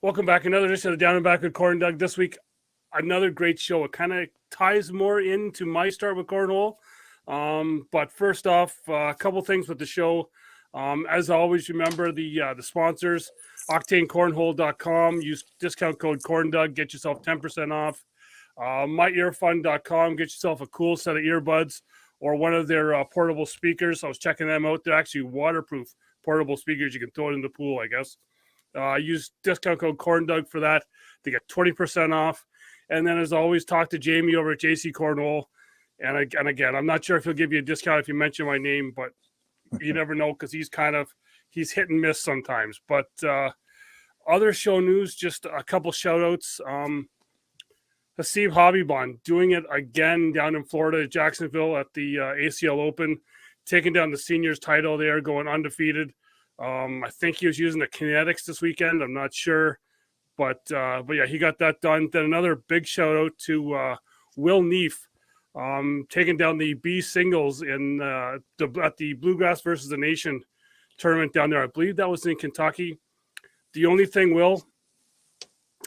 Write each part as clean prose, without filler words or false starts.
Welcome back. Another edition of Down and Back with CornDoug. This week, another great show. It kind of ties more into my start with Cornhole. But first off, a couple things with the show. As always, remember the sponsors, OctaneCornhole.com. Use discount code CornDoug. Get yourself 10% off. MyEarFund.com. Get yourself a cool set of earbuds or one of their portable speakers. I was checking them out. They're actually waterproof portable speakers. You can throw it in the pool, I guess. Use discount code CornDoug for that to get 20% off. And then, as always, talk to Jamie over at JC Cornhole. And again, I'm not sure if he'll give you a discount if you mention my name, but you never know because he's hit and miss sometimes. But other show news, just a couple shout outs. Haseeb Hobbybond doing it again down in Florida, Jacksonville at the ACL Open, taking down the seniors title there, going undefeated. I think he was using the kinetics this weekend. I'm not sure, but yeah, he got that done. Then another big shout out to Will Neef, taking down the B singles in at the Bluegrass versus the Nation tournament down there. I believe that was in Kentucky. The only thing, Will,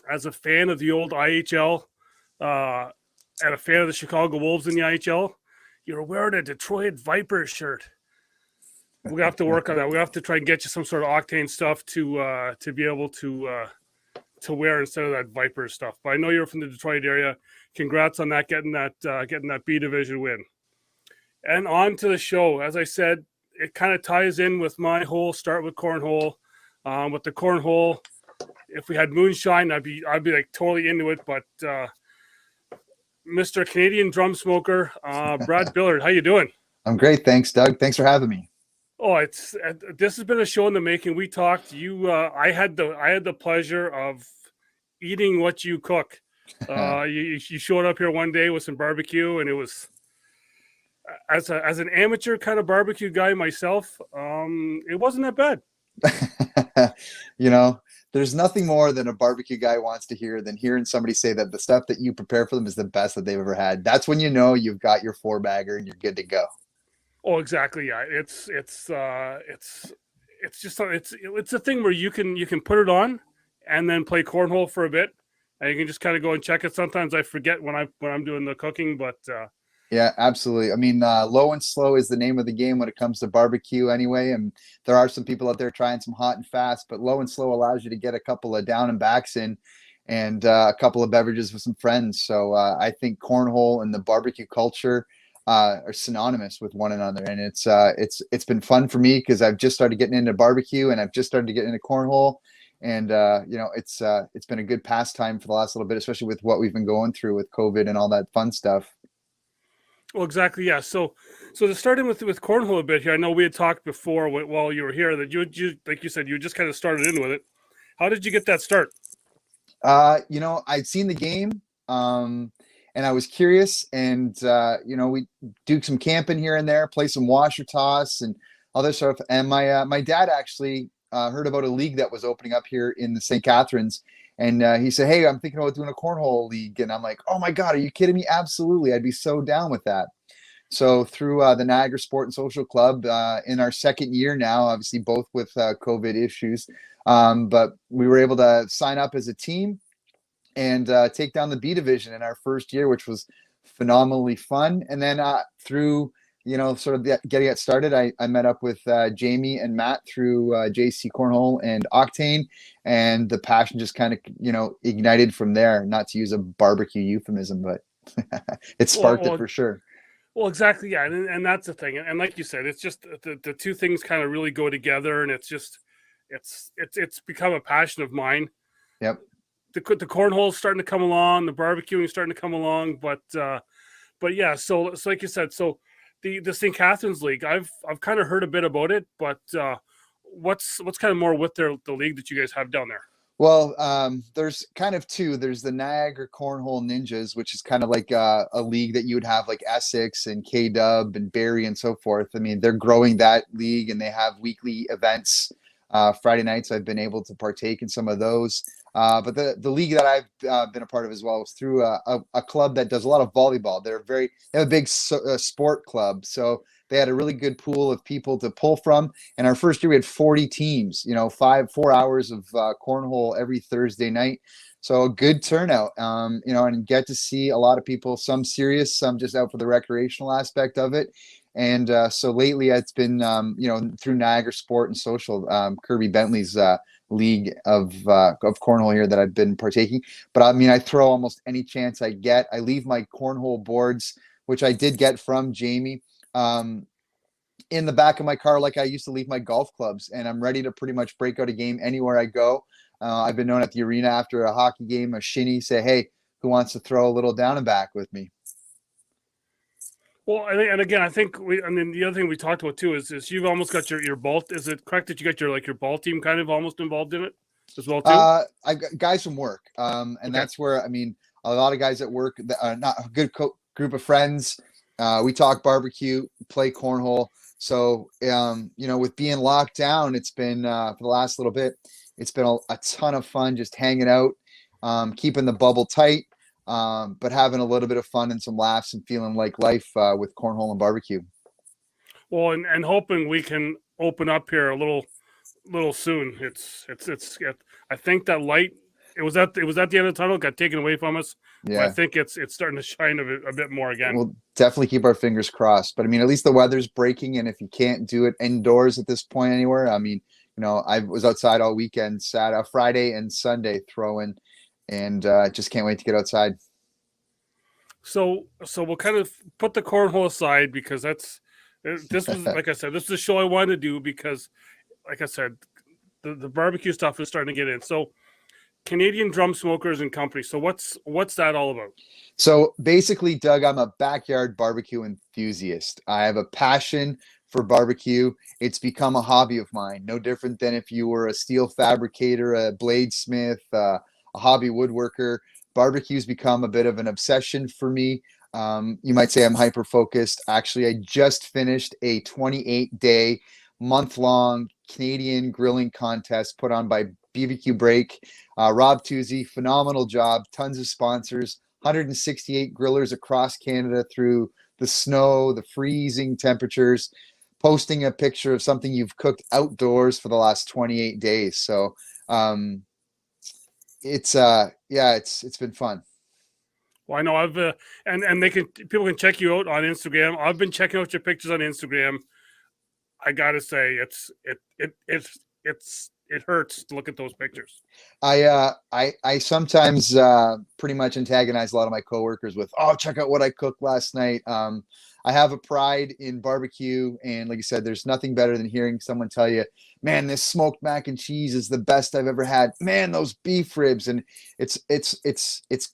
as a fan of the old IHL and a fan of the Chicago Wolves in the IHL, you're wearing a Detroit Vipers shirt. We have to work on that. We have to try and get you some sort of Octane stuff to be able to wear instead of that Viper stuff. But I know you're from the Detroit area. Congrats on that, getting that B division win. And on to the show. As I said, it kind of ties in with my whole start with Cornhole. With the Cornhole, if we had moonshine, I'd be like totally into it. But Mr. Canadian drum smoker, Brad Billard, how you doing? I'm great, thanks, Doug. Thanks for having me. Oh, this has been a show in the making. We talked. I had the pleasure of eating what you cook. You showed up here one day with some barbecue, and it was as an amateur kind of barbecue guy myself. It wasn't that bad. There's nothing more than a barbecue guy wants to hear than hearing somebody say that the stuff that you prepare for them is the best that they've ever had. That's when you know you've got your 4-bagger and you're good to go. Oh, exactly. Yeah, it's a thing where you can put it on and then play cornhole for a bit, and you can just kind of go and check it. Sometimes I forget when I'm doing the cooking, but yeah, absolutely. I mean, low and slow is the name of the game when it comes to barbecue, anyway. And there are some people out there trying some hot and fast, but low and slow allows you to get a couple of down and backs in, and a couple of beverages with some friends. So I think cornhole and the barbecue culture are synonymous with one another, and it's been fun for me because I've just started getting into barbecue and I've just started to get into cornhole, and it's been a good pastime for the last little bit, especially with what we've been going through with COVID and all that fun stuff. Well, exactly, yeah. So to start in with cornhole a bit here, I know we had talked before while you were here that you like you said you just kind of started in with it. How did you get that start? I'd seen the game. And I was curious, and we do some camping here and there, play some washer toss and other stuff. And my dad actually heard about a league that was opening up here in the St. Catharines, and he said, "Hey, I'm thinking about doing a cornhole league." And I'm like, "Oh my God, are you kidding me? Absolutely, I'd be so down with that." So through the Niagara Sport and Social Club, in our second year now, obviously both with COVID issues, but we were able to sign up as a team and take down the B division in our first year, which was phenomenally fun. And then through, sort of getting it started, I met up with Jamie and Matt through JC Cornhole and Octane, and the passion just kind of, ignited from there, not to use a barbecue euphemism, but it sparked it for sure. Well, exactly. Yeah. And that's the thing. And like you said, it's just the two things kind of really go together, and it's become a passion of mine. Yep. The cornhole is starting to come along, the barbecuing is starting to come along, but yeah. So like you said, so the St. Catharines League, I've kind of heard a bit about it, but what's kind of more with the league that you guys have down there? Well, there's kind of two. There's the Niagara Cornhole Ninjas, which is kind of like a league that you would have like Essex and K-Dub and Barrie and so forth. I mean, they're growing that league, and they have weekly events. Friday nights, I've been able to partake in some of those. But the league that I've been a part of as well is through a club that does a lot of volleyball. They have a big sport club. So they had a really good pool of people to pull from. And our first year, we had 40 teams, 4 hours of cornhole every Thursday night. So a good turnout, and get to see a lot of people, some serious, some just out for the recreational aspect of it. And so lately it's been, through Niagara Sport and Social, Kirby Bentley's league of cornhole here that I've been partaking. But I mean, I throw almost any chance I get. I leave my cornhole boards, which I did get from Jamie, in the back of my car like I used to leave my golf clubs, and I'm ready to pretty much break out a game anywhere I go. I've been known at the arena after a hockey game, a shinny, say, hey, who wants to throw a little down and back with me? Well, and again, I think the other thing we talked about too is you've almost got your ball. Is it correct that you got your ball team kind of almost involved in it as well too? I've got guys from work, and okay. That's where, I mean, a lot of guys at work that are not a good group of friends. We talk barbecue, play cornhole. So, with being locked down, it's been for the last little bit, it's been a ton of fun just hanging out, keeping the bubble tight, but having a little bit of fun and some laughs and feeling like life with cornhole and barbecue. Well, and hoping we can open up here a little soon. It's I think that light, it was at the end of the tunnel, got taken away from us. Yeah, I think it's starting to shine a bit more again. We'll definitely keep our fingers crossed. But I mean, at least the weather's breaking, and if you can't do it indoors at this point anywhere, I mean, I was outside all weekend, Friday and Sunday throwing, and just can't wait to get outside. So we'll kind of put the cornhole aside, because this was like I said, this is a show I wanted to do because, like I said, the barbecue stuff is starting to get in. So Canadian Drum Smokers and Company. So what's that all about? So basically, Doug, I'm a backyard barbecue enthusiast. I have a passion for barbecue. It's become a hobby of mine. No different than if you were a steel fabricator, a bladesmith, a hobby woodworker. Barbecue's become a bit of an obsession for me. You might say I'm hyper focused. Actually, I just finished a 28-day, month-long Canadian grilling contest put on by BBQ Break. Rob Tuzzi, phenomenal job. Tons of sponsors. 168 grillers across Canada through the snow, the freezing temperatures, posting a picture of something you've cooked outdoors for the last 28 days. So it's been fun. Well, I know I've and people can check you out on Instagram. I've been checking out your pictures on Instagram. I gotta say, it hurts to look at those pictures. I sometimes pretty much antagonize a lot of my coworkers with, oh, check out what I cooked last night. I have a pride in barbecue, and like you said, there's nothing better than hearing someone tell you, man, this smoked mac and cheese is the best I've ever had. Man, those beef ribs. And it's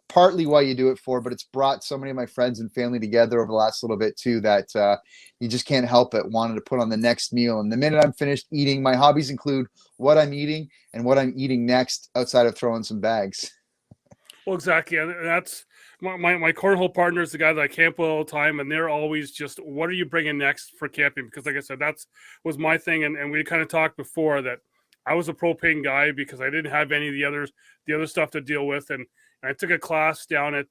partly why you do it for, but it's brought so many of my friends and family together over the last little bit too, that you just can't help it wanting to put on the next meal. And the minute I'm finished eating, my hobbies include what I'm eating and what I'm eating next outside of throwing some bags. Well, exactly. And that's my cornhole partner is the guy that I camp with all the time, and they're always just, what are you bringing next for camping? Because like I said, was my thing. And we kind of talked before that I was a propane guy because I didn't have any of the other stuff to deal with. And I took a class down at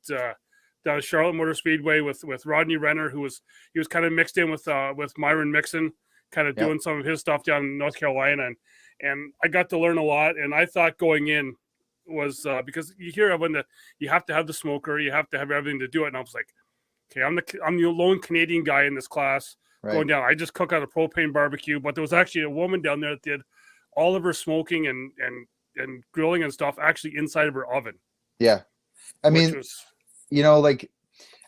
Charlotte Motor Speedway with Rodney Renner, he was kind of mixed in with Myron Mixon, kind of doing some of his stuff down in North Carolina. And I got to learn a lot. And I thought going in was because you hear when you have to have the smoker, you have to have everything to do it. And I was like, okay, I'm the lone Canadian guy in this class going down. I just cook on a propane barbecue, but there was actually a woman down there that did all of her smoking and grilling and stuff actually inside of her oven. Yeah. I mean, like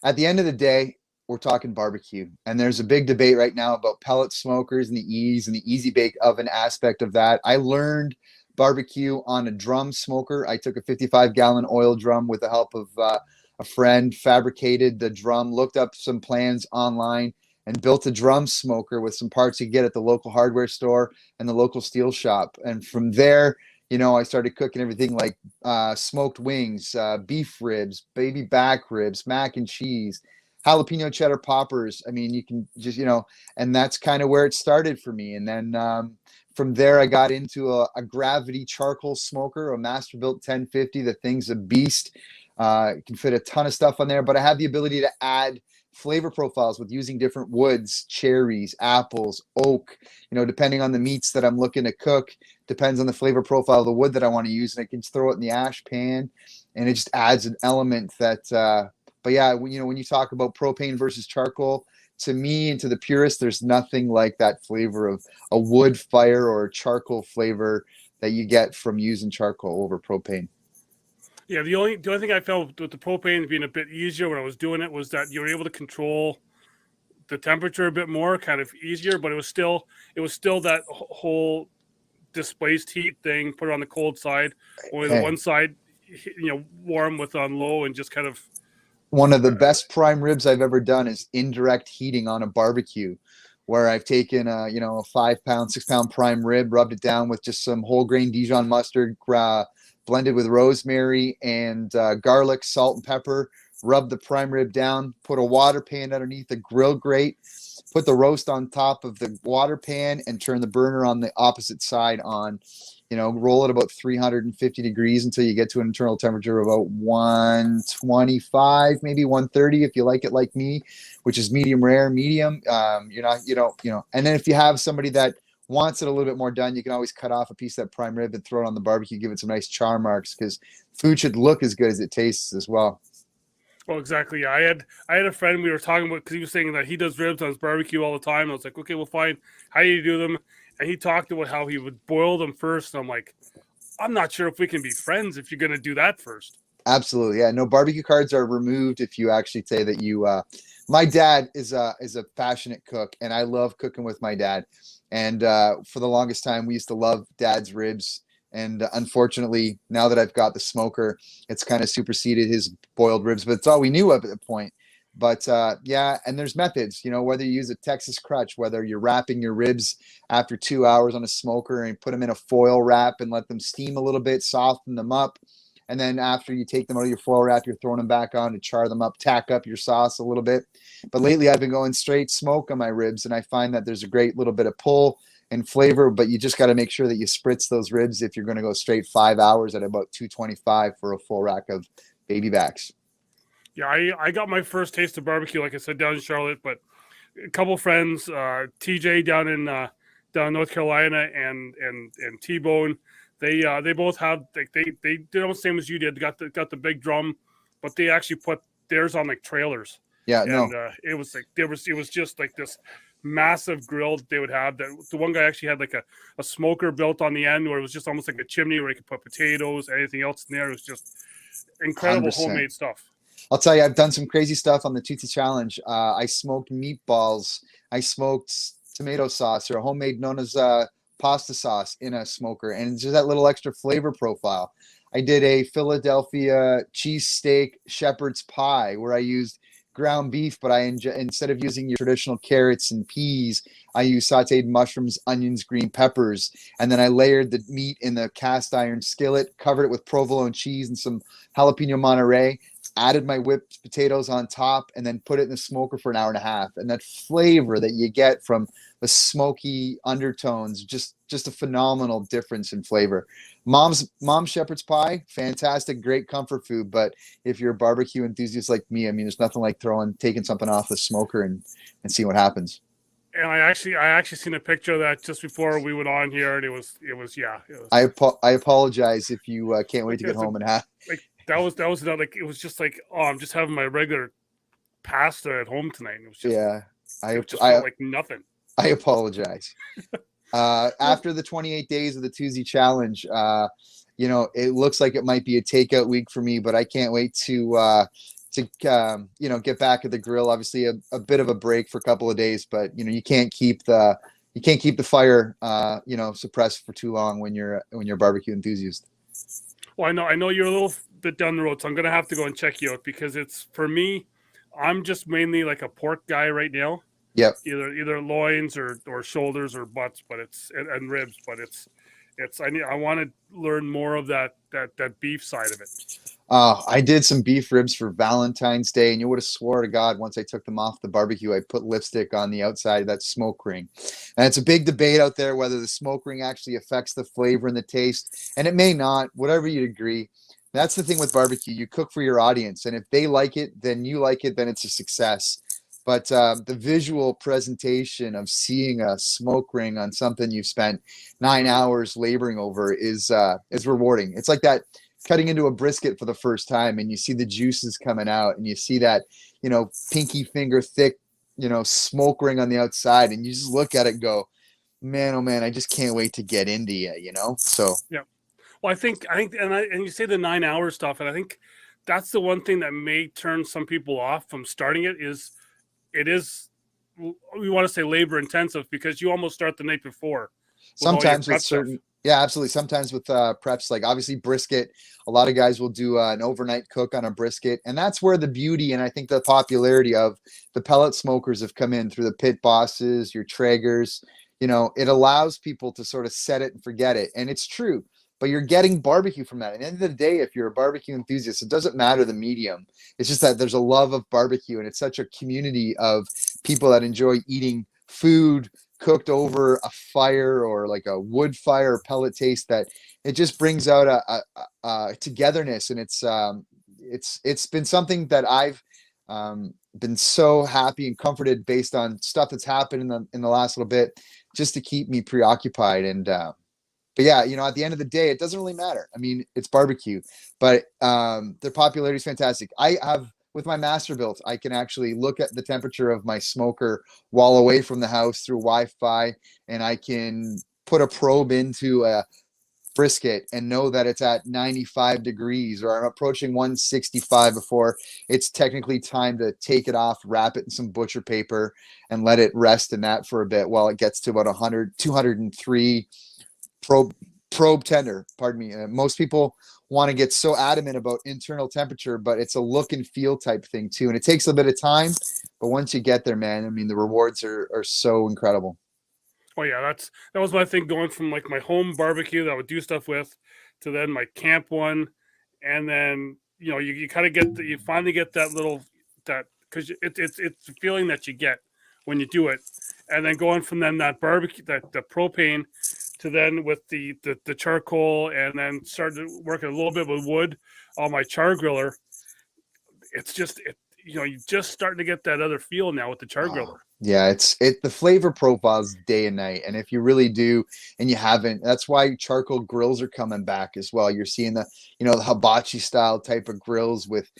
at the end of the day, we're talking barbecue, and there's a big debate right now about pellet smokers and the ease and the easy bake oven aspect of that. I learned barbecue on a drum smoker. I took a 55-gallon oil drum with the help of a friend, fabricated the drum, looked up some plans online, and built a drum smoker with some parts you get at the local hardware store and the local steel shop. And from there, I started cooking everything like smoked wings, beef ribs, baby back ribs, mac and cheese, jalapeno cheddar poppers. I mean, you can just, and that's kind of where it started for me. And then from there, I got into a gravity charcoal smoker, a Masterbuilt 1050. The thing's a beast. It can fit a ton of stuff on there, but I have the ability to add flavor profiles with using different woods, cherries, apples, oak, depending on the meats that I'm looking to cook, depends on the flavor profile of the wood that I want to use. And I can just throw it in the ash pan, and it just adds an element that, but yeah, when you talk about propane versus charcoal, to me and to the purist, there's nothing like that flavor of a wood fire or a charcoal flavor that you get from using charcoal over propane. Yeah, the only thing I felt with the propane being a bit easier when I was doing it was that you were able to control the temperature a bit more, kind of easier, but it was still that whole displaced heat thing. Put it on the cold side, only the one side, warm with on low, and just kind of. One of the best prime ribs I've ever done is indirect heating on a barbecue, where I've taken a 5-pound, 6-pound prime rib, rubbed it down with just some whole grain Dijon mustard, blended with rosemary and garlic, salt, and pepper. Rub the prime rib down, put a water pan underneath a grill grate, put the roast on top of the water pan, and turn the burner on the opposite side on. Roll it about 350 degrees until you get to an internal temperature of about 125, maybe 130 if you like it like me, which is medium rare. Medium, and then if you have somebody that wants it a little bit more done, you can always cut off a piece of that prime rib and throw it on the barbecue, give it some nice char marks, because food should look as good as it tastes as well. Well, exactly. Yeah. I had a friend we were talking about, because he was saying that he does ribs on his barbecue all the time. I was like, okay, we'll find how you do them. And he talked about how he would boil them first. And I'm like, I'm not sure if we can be friends if you're going to do that first. Absolutely. Yeah. No, barbecue cards are removed if you actually say that you, my dad is a passionate cook, and I love cooking with my dad. And for the longest time, we used to love dad's ribs. And unfortunately, now that I've got the smoker, it's kind of superseded his boiled ribs, but it's all we knew of at the point. But yeah, and there's methods, whether you use a Texas crutch, whether you're wrapping your ribs after 2 hours on a smoker and put them in a foil wrap and let them steam a little bit, soften them up. And then after you take them out of your foil wrap, you're throwing them back on to char them up, tack up your sauce a little bit. But lately I've been going straight smoke on my ribs, and I find that there's a great little bit of pull and flavor, but you just got to make sure that you spritz those ribs if you're going to go straight 5 hours at about 225 for a full rack of baby backs. Yeah, I got my first taste of barbecue, like I said, down in Charlotte, but a couple friends, TJ down in North Carolina and T-Bone, they both had, like, they did almost the same as you did. They got the big drum, but they actually put theirs on like trailers. Yeah, and it was like it was just like this massive grill that they would have. That the one guy actually had like a smoker built on the end where it was just almost like a chimney where he could put potatoes, anything else in there. It was just incredible 100%. Homemade stuff. I'll tell you, I've done some crazy stuff on the Tootsie Challenge. I smoked meatballs. I smoked tomato sauce, or homemade known as pasta sauce, in a smoker, and just that little extra flavor profile. I did a Philadelphia cheesesteak shepherd's pie where I used ground beef, but instead of using your traditional carrots and peas, I used sauteed mushrooms, onions, green peppers, and then I layered the meat in the cast iron skillet, covered it with provolone cheese and some jalapeno Monterey, added my whipped potatoes on top, and then put it in the smoker for an hour and a half. And that flavor that you get from the smoky undertones, just a phenomenal difference in flavor. Mom's shepherd's pie, fantastic, great comfort food. But if you're a barbecue enthusiast like me, I mean, there's nothing like taking something off the smoker and seeing what happens. And I actually seen a picture of that just before we went on here, and it was. I apologize if you can't wait to get home and have. Like that was not like, it was just like, oh, I'm just having my regular pasta at home tonight. It was just, yeah. It just felt like nothing. I apologize. After the 28 days of the Tuesday Challenge, it looks like it might be a takeout week for me, but I can't wait to get back at the grill. Obviously a bit of a break for a couple of days, but you can't keep the fire suppressed for too long when you're a barbecue enthusiast. Well, I know you're a little bit down the road, so I'm gonna have to go and check you out, because it's, for me, I'm just mainly like a pork guy right now. Yep. Either loins or shoulders or butts, but and ribs, but I want to learn more of that beef side of it. I did some beef ribs for Valentine's Day, and you would have swore to God once I took them off the barbecue, I put lipstick on the outside of that smoke ring. And it's a big debate out there whether the smoke ring actually affects the flavor and the taste, and it may not, whatever you'd agree. That's the thing with barbecue. You cook for your audience, and if they like it, then you like it, then it's a success. but the visual presentation of seeing a smoke ring on something you've spent 9 hours laboring over is rewarding. It's like that cutting into a brisket for the first time, and you see the juices coming out, and you see that, pinky finger thick, smoke ring on the outside, and you just look at it and go, man, oh man, I just can't wait to get into you, So yeah. Well, I think, and you say the 9 hour stuff, and I think that's the one thing that may turn some people off from starting it is, we want to say labor intensive because you almost start the night before. Sometimes with certain, yeah, absolutely. Sometimes with preps, like obviously brisket, a lot of guys will do an overnight cook on a brisket, and that's where the beauty and I think the popularity of the pellet smokers have come in through the pit bosses, your Traegers. It allows people to sort of set it and forget it, and it's true. But you're getting barbecue from that. At the end of the day, if you're a barbecue enthusiast, it doesn't matter the medium. It's just that there's a love of barbecue, and it's such a community of people that enjoy eating food cooked over a fire or like a wood fire or pellet taste, that it just brings out a togetherness. And it's been something that I've been so happy and comforted based on stuff that's happened in the last little bit, just to keep me preoccupied. And but yeah, at the end of the day, it doesn't really matter. I mean, it's barbecue, but their popularity is fantastic. I have, with my Masterbuilt, I can actually look at the temperature of my smoker while away from the house through Wi-Fi, and I can put a probe into a brisket and know that it's at 95 degrees, or I'm approaching 165 before it's technically time to take it off, wrap it in some butcher paper, and let it rest in that for a bit while it gets to about 100, 203 probe tender. Pardon me. Most people want to get so adamant about internal temperature, but it's a look and feel type thing too, and it takes a bit of time. But once you get there, man, I mean, the rewards are so incredible. Oh yeah, that was my thing, going from like my home barbecue that I would do stuff with to then my camp one, and then you kind of you finally get that little, that, because it's the feeling that you get when you do it, and then going from then that barbecue, that the propane, to then with the charcoal, and then started working a little bit with wood on my char griller. It's just you're just starting to get that other feel now with the char griller. Yeah, the flavor profiles day and night. And if you really do, and you haven't, that's why charcoal grills are coming back as well. You're seeing the hibachi style type of grills with,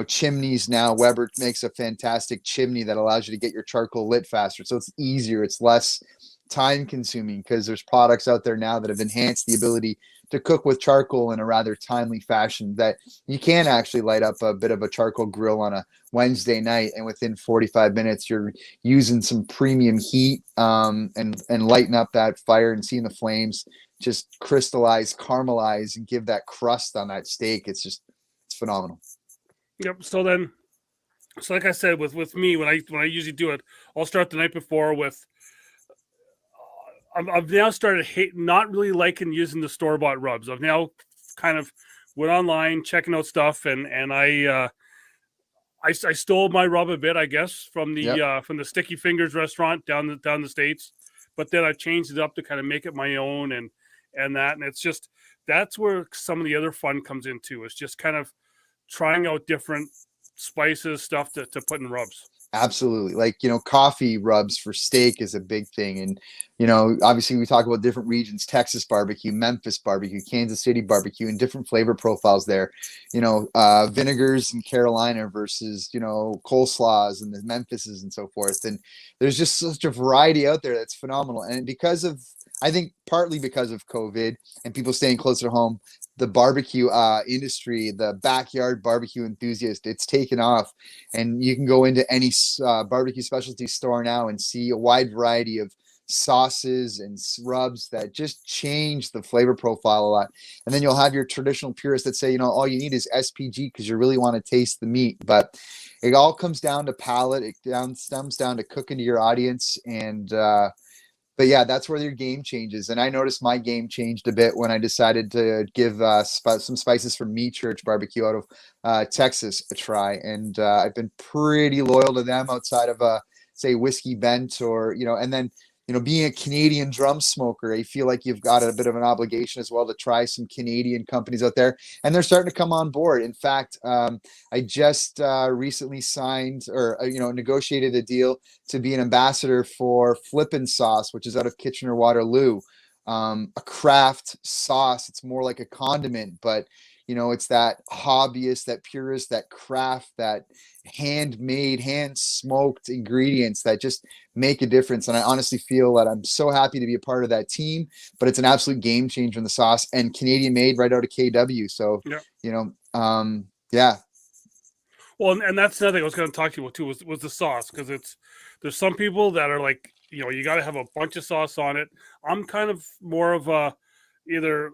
chimneys now. Weber makes a fantastic chimney that allows you to get your charcoal lit faster. So it's easier. It's less time consuming because there's products out there now that have enhanced the ability to cook with charcoal in a rather timely fashion, that you can actually light up a bit of a charcoal grill on a Wednesday night, and within 45 minutes you're using some premium heat and lighting up that fire and seeing the flames just crystallize, caramelize, and give that crust on that steak. It's phenomenal. Yep. So like I said, with me, when I usually do it, I'll start the night before with, I've now started not really liking using the store-bought rubs. I've now kind of went online checking out stuff, and I stole my rub a bit, I guess, from the Sticky Fingers restaurant down the States, but then I changed it up to kind of make it my own, and it's just, that's where some of the other fun comes into, is just kind of trying out different spices, stuff to put in rubs. Absolutely. Like, coffee rubs for steak is a big thing. And, obviously we talk about different regions, Texas barbecue, Memphis barbecue, Kansas City barbecue, and different flavor profiles there. Vinegars in Carolina versus, coleslaws and the Memphises and so forth. And there's just such a variety out there that's phenomenal. And I think partly because of COVID and people staying closer to home, the barbecue industry, the backyard barbecue enthusiast, it's taken off, and you can go into any barbecue specialty store now and see a wide variety of sauces and rubs that just change the flavor profile a lot. And then you'll have your traditional purists that say, all you need is SPG because you really want to taste the meat. But it all comes down to palate. It stems down to cooking to your audience. And but yeah, that's where your game changes. And I noticed my game changed a bit when I decided to give some spices from Me Church Barbecue out of Texas a try. And I've been pretty loyal to them outside of say Whiskey Bent, or and then being a Canadian drum smoker, I feel like you've got a bit of an obligation as well to try some Canadian companies out there, and they're starting to come on board. In fact, I just recently signed or negotiated a deal to be an ambassador for Flippin' Sauce, which is out of Kitchener-Waterloo, a craft sauce. It's more like a condiment, but it's that hobbyist, that purist, that craft, that handmade, hand smoked ingredients that just make a difference. And I honestly feel that I'm so happy to be a part of that team, but it's an absolute game changer in the sauce, and Canadian made right out of KW. So, Yeah. Yeah. Well, and that's another thing I was going to talk to you about too, was the sauce, because there's some people that are like, you got to have a bunch of sauce on it. I'm kind of more of either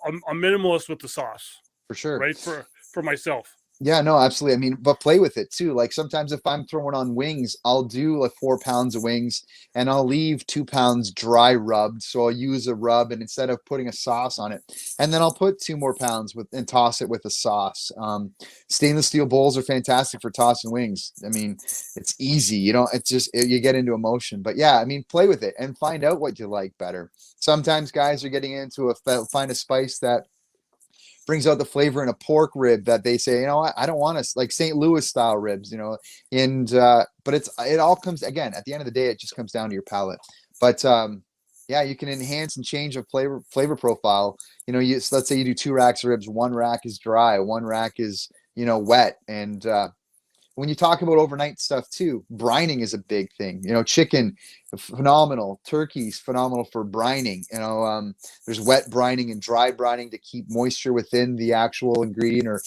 a minimalist with the sauce, For sure. right? For myself. Yeah, no, absolutely. I mean, but play with it too. Like sometimes if I'm throwing on wings, I'll do like 4 pounds of wings and I'll leave 2 pounds dry rubbed. So I'll use a rub, and instead of putting a sauce on it, and then I'll put 2 more pounds and toss it with a sauce. Stainless steel bowls are fantastic for tossing wings. I mean, it's easy. You get into emotion. But yeah, I mean, play with it and find out what you like better. Sometimes guys are getting into find a spice that brings out the flavor in a pork rib that they say, I don't want to, like St. Louis style ribs, and but it all comes, again, at the end of the day, it just comes down to your palate. But yeah, you can enhance and change a flavor profile. Let's say you do 2 racks of ribs, 1 rack is dry, 1 rack is wet. And when you talk about overnight stuff too, brining is a big thing. Chicken, phenomenal. Turkey's phenomenal for brining. There's wet brining and dry brining to keep moisture within the actual ingredient or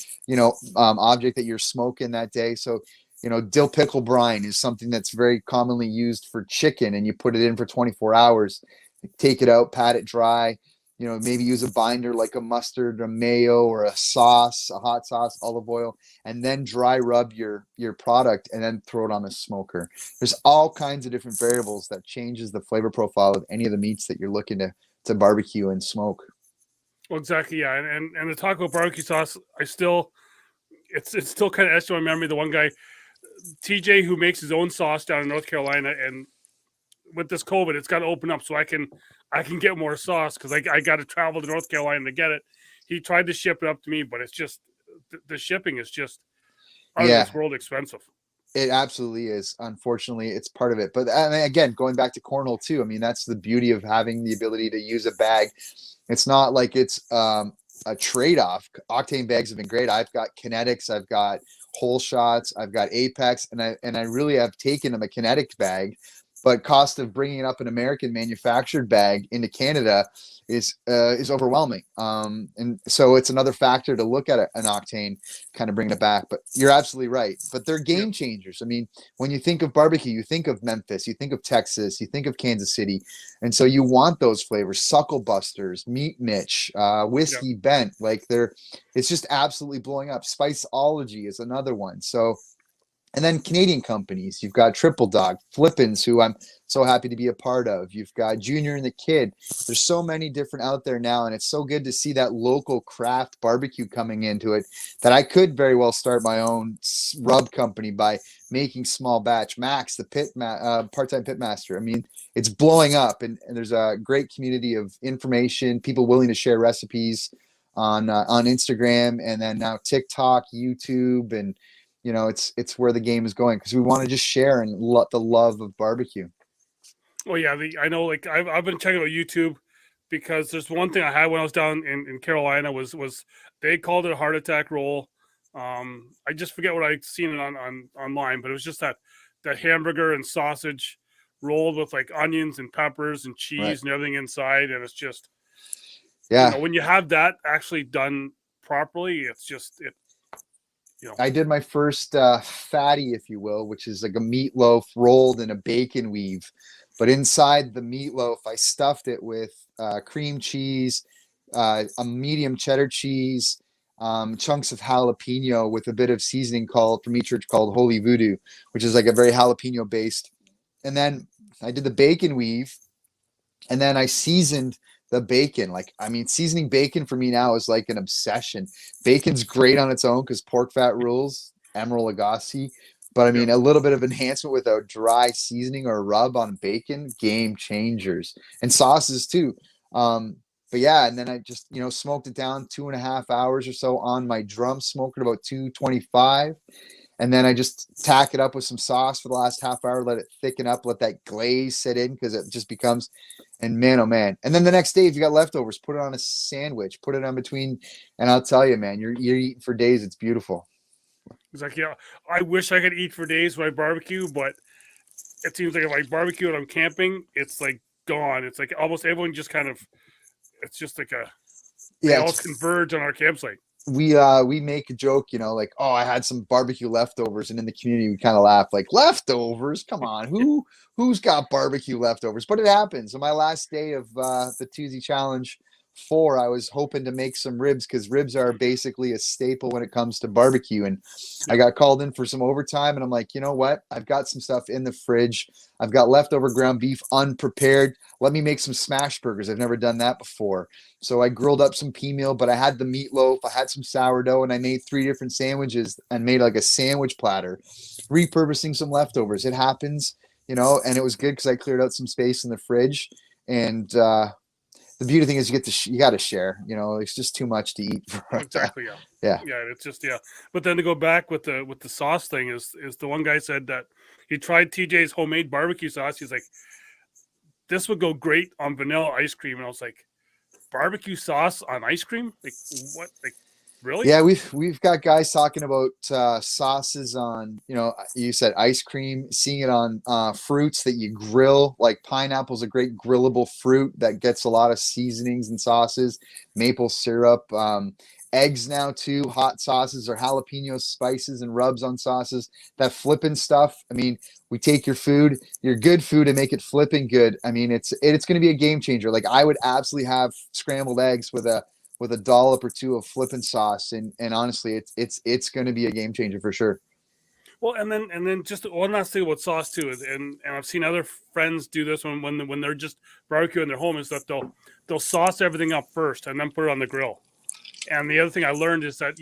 object that you're smoking that day. So dill pickle brine is something that's very commonly used for chicken, and you put it in for 24 hours, take it out, pat it dry. Maybe use a binder like a mustard, a mayo, or a sauce, a hot sauce, olive oil, and then dry rub your product and then throw it on the smoker. There's all kinds of different variables that changes the flavor profile of any of the meats that you're looking to barbecue and smoke. Well, exactly, yeah. And the taco barbecue sauce, it's still kind of etched in my memory. The one guy, TJ, who makes his own sauce down in North Carolina, and with this COVID, it's got to open up so I can get more sauce, because I got to travel to North Carolina to get it. He tried to ship it up to me, but it's just the shipping is just out of this world expensive. It absolutely is. Unfortunately, it's part of it. But I mean, again, going back to Cornhole too, I mean, that's the beauty of having the ability to use a bag. It's not like it's a trade-off. Octane bags have been great. I've got Kinetics, I've got Whole Shots, I've got Apex, and I really have taken them a Kinetic bag. But cost of bringing up an American manufactured bag into Canada is overwhelming. And so it's another factor to look at an Octane, kind of bringing it back. But you're absolutely right. But they're game changers. I mean, when you think of barbecue, you think of Memphis, you think of Texas, you think of Kansas City. And so you want those flavors, Suckle Busters, Meat Mitch, Whiskey Bent. It's just absolutely blowing up. Spiceology is another one. So, and then Canadian companies, you've got Triple Dog, Flippins, who I'm so happy to be a part of. You've got Junior and the Kid. There's so many different out there now, and it's so good to see that local craft barbecue coming into it, that I could very well start my own rub company by making small batch. Max, the part-time pitmaster. I mean, it's blowing up, and there's a great community of information, people willing to share recipes on Instagram, and then now TikTok, YouTube, and it's where the game is going, because we want to just share and the love of barbecue. Well, yeah, I know. Like I've been checking out YouTube, because there's one thing I had when I was down in Carolina was they called it a heart attack roll. I just forget what I'd seen it on online, but it was just that hamburger and sausage rolled with like onions and peppers and cheese and everything inside, and it's just when you have that actually done properly, it's just it. I did my first fatty, if you will, which is like a meatloaf rolled in a bacon weave. But inside the meatloaf, I stuffed it with cream cheese, a medium cheddar cheese, chunks of jalapeno with a bit of seasoning from each church called Holy Voodoo, which is like a very jalapeno based. And then I did the bacon weave, and then I seasoned the bacon. Seasoning bacon for me now is like an obsession. Bacon's great on its own because pork fat rules, Emeril Lagasse. But I mean, a little bit of enhancement with a dry seasoning or a rub on bacon, game changers, and sauces too. But yeah, and then I just, smoked it down 2.5 hours or so on my drum smoker at about 225. And then I just tack it up with some sauce for the last half hour, let it thicken up, let that glaze sit in because it just becomes, and man, oh man. And then the next day, if you got leftovers, put it on a sandwich, put it on between, and I'll tell you, man, you're eating for days. It's beautiful. It's like, yeah, I wish I could eat for days when I barbecue, but it seems like if I barbecue and I'm camping, it's like gone. It's like almost everyone just kind of, it's just like they all converge on our campsite. We make a joke, like, oh, I had some barbecue leftovers, and in the community we kind of laugh, like, leftovers, come on, who's got barbecue leftovers? But it happens. On my last day of the Tuesday Challenge 4, I was hoping to make some ribs because ribs are basically a staple when it comes to barbecue, and I got called in for some overtime, and I'm like, you know what, I've got some stuff in the fridge. I've got leftover ground beef unprepared. Let me make some smash burgers. I've never done that before. So I grilled up some pea meal, but I had the meatloaf, I had some sourdough, and I made 3 different sandwiches and made like a sandwich platter, repurposing some leftovers. It happens, and it was good because I cleared out some space in the fridge. And the beauty thing is you got to share. It's just too much to eat. Exactly. Yeah. It's just But then to go back with the sauce thing is the one guy said that he tried TJ's homemade barbecue sauce. He's like, this would go great on vanilla ice cream, and I was like, barbecue sauce on ice cream? Like what? Like really? Yeah, we've got guys talking about sauces on, you said ice cream, seeing it on fruits that you grill. Like pineapple's a great grillable fruit that gets a lot of seasonings and sauces, maple syrup, eggs now too, hot sauces or jalapeno spices and rubs on sauces. That flipping stuff. I mean, we take your food, your good food, and make it flipping good. I mean, it's going to be a game changer. Like I would absolutely have scrambled eggs with a dollop or two of flipping sauce, and honestly, it's going to be a game changer for sure. Well, and then just one last thing about sauce too is, and I've seen other friends do this when they're just barbecuing their home, is that they'll sauce everything up first and then put it on the grill. And the other thing I learned is that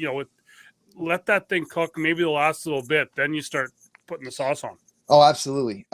let that thing cook maybe the last little bit, then you start putting the sauce on. Oh, absolutely.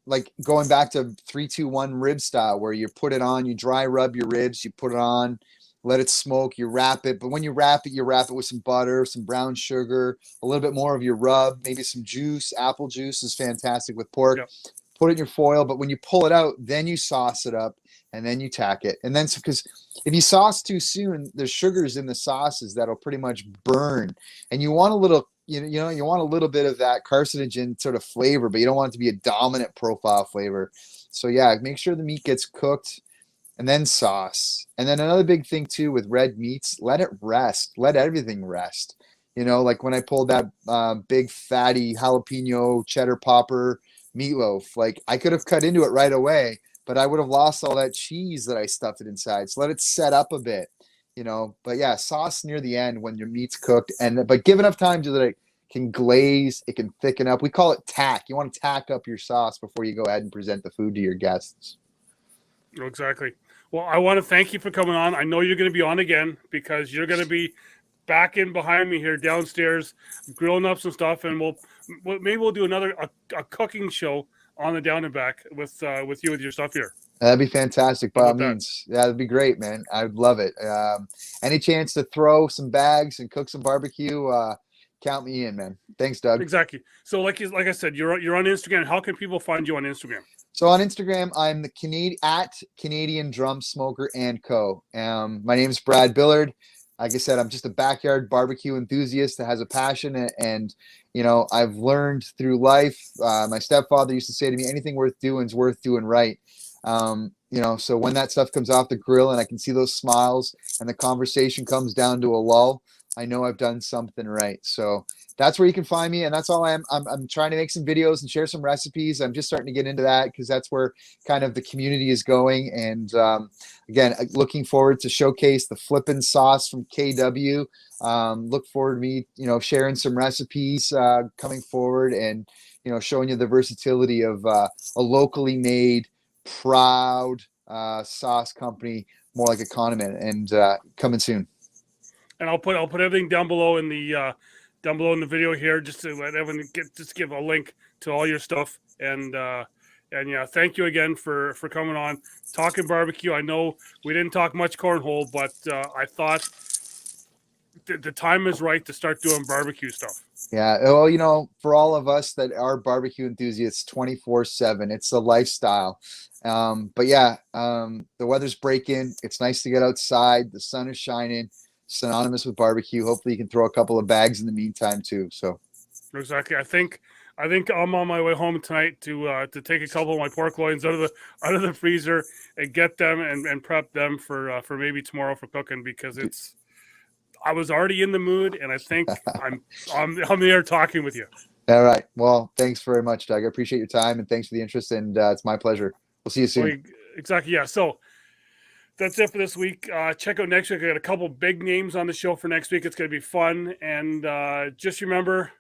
Like going back to 3-2-1 rib style, where you put it on, you dry rub your ribs, you put it on, let it smoke, you wrap it. But when you wrap it with some butter, some brown sugar, a little bit more of your rub, maybe some juice. Apple juice is fantastic with pork. Yep. Put it in your foil, but when you pull it out, then you sauce it up and then you tack it. And then, because if you sauce too soon, there's sugars in the sauces that'll pretty much burn. And you want a little, you want a little bit of that carcinogen sort of flavor, but you don't want it to be a dominant profile flavor. So yeah, make sure the meat gets cooked and then sauce. And then another big thing too with red meats, let it rest. Let everything rest. Like when I pulled that big fatty jalapeno cheddar popper meatloaf, like I could have cut into it right away, but I would have lost all that cheese that I stuffed it inside. So let it set up a bit, but yeah, sauce near the end when your meat's cooked, but give enough time so that it can glaze, it can thicken up. We call it tack. You want to tack up your sauce before you go ahead and present the food to your guests. Exactly. Well, I want to thank you for coming on. I know you're going to be on again because you're going to be back in behind me here downstairs, grilling up some stuff, and maybe we'll do another a cooking show on the down and back with you with your stuff here. That'd be fantastic. By all means, that'd be great, man. I'd love it. Any chance to throw some bags and cook some barbecue? Count me in, man. Thanks, Doug. Exactly. So, like I said, you're on Instagram. How can people find you on Instagram? So on Instagram, I'm the at Canadian Drum Smoker and Co. My name is Brad Billard. Like I said, I'm just a backyard barbecue enthusiast that has a passion, and I've learned through life. My stepfather used to say to me, anything worth doing is worth doing right. So when that stuff comes off the grill and I can see those smiles and the conversation comes down to a lull, I know I've done something right. So that's where you can find me. And that's all I'm trying to make some videos and share some recipes. I'm just starting to get into that because that's where kind of the community is going. And again, looking forward to showcase the flippin' sauce from KW. Look forward to me, sharing some recipes coming forward and, showing you the versatility of a locally made, proud sauce company, more like a condiment, and coming soon. And I'll put everything down below in the down below in the video here, just to let everyone give a link to all your stuff. And yeah, thank you again for coming on, talking barbecue. I know we didn't talk much cornhole, but I thought the time is right to start doing barbecue stuff. Yeah. Well, for all of us that are barbecue enthusiasts 24/7, it's a lifestyle. But yeah, the weather's breaking. It's nice to get outside. The sun is shining, synonymous with barbecue. Hopefully you can throw a couple of bags in the meantime too. So exactly. I think I'm on my way home tonight to take a couple of my pork loins out of the freezer and get them and prep them for maybe tomorrow for cooking, because I was already in the mood, and I think I'm there talking with you. all right. Well, thanks very much, Doug. I appreciate your time and thanks for the interest. And it's my pleasure. We'll see you soon. Well, exactly. Yeah. So that's it for this week. Check out next week. I got a couple big names on the show for next week. It's going to be fun. And just remember,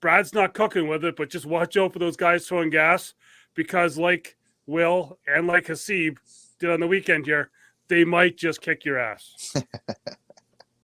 Brad's not cooking with it, but just watch out for those guys throwing gas, because like Will and like Hasib did on the weekend here, they might just kick your ass.